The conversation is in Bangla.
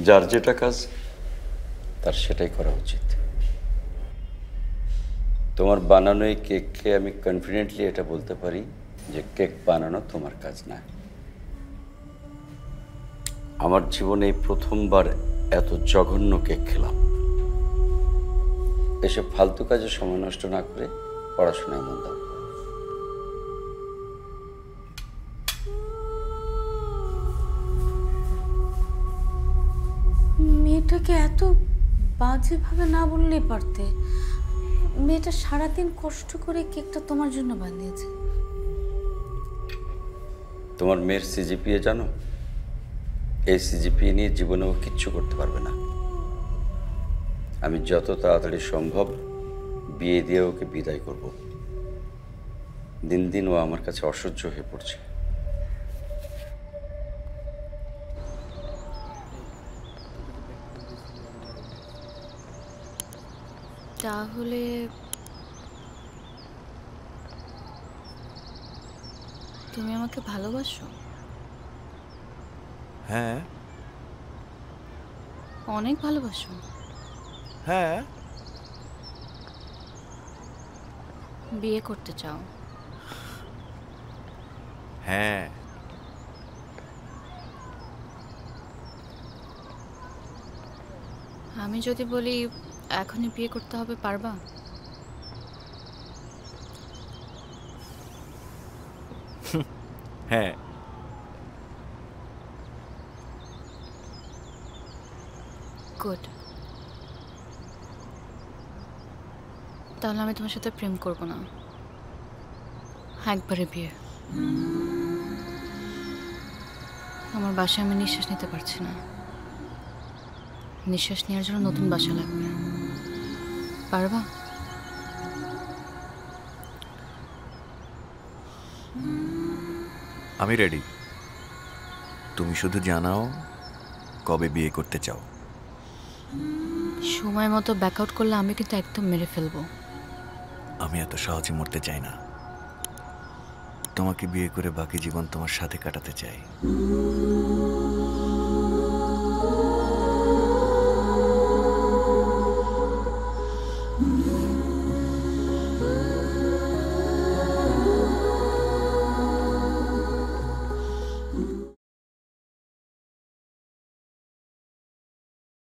যার যেটা কাজ তার সেটাই করা উচিত। তোমার বানানো এই কেককে আমি কনফিডেন্টলি এটা বলতে পারি যে কেক বানানো তোমার কাজ না। আমার জীবনে এই প্রথমবার এত জঘন্য কেক খেলাম। এসব ফালতু কাজে সময় নষ্ট না করে পড়াশোনায় মন দাও। মেয়েটাকে এত বাজেভাবে না বললেই পারতে। মেয়েটা সারাদিন কষ্ট করে কেকটা তোমার জন্য বানিয়েছে। তোমার মেয়ের সিজিপিএ জানো? এই সিজিপিএ নিয়ে জীবনেও কিচ্ছু করতে পারবে না। আমি যত তাড়াতাড়ি সম্ভব বিয়ে দিয়ে ওকে বিদায় করব। দিন দিন ও আমার কাছে অসহ্য হয়ে পড়ছে। তাহলে তুমি আমাকে ভালোবাসো? হ্যাঁ। অনেক ভালোবাসো? হ্যাঁ। বিয়ে করতে চাও? হ্যাঁ। আমি যদি বলি এখনই বিয়ে করতে হবে, পারবা? হ্যাঁ। গুড। তাহলে আমি তোমার সাথে প্রেম করব না, একবারে বিয়ে। আমার বাসায় আমি নিঃশ্বাস নিতে পারছি না। নিঃশ্বাস নেওয়ার জন্য নতুন বাসা লাগবে। পারবা? আমি রেডি। তুমি শুধু জানাও কবে বিয়ে করতে চাও। সময় মতো ব্যাকআউট করলে আমি কিন্তু একদম মেরে ফেলবো। আমি এত সহজে মরতে চাই না। তোমাকে বিয়ে করে বাকি জীবন তোমার সাথে কাটাতে চাই।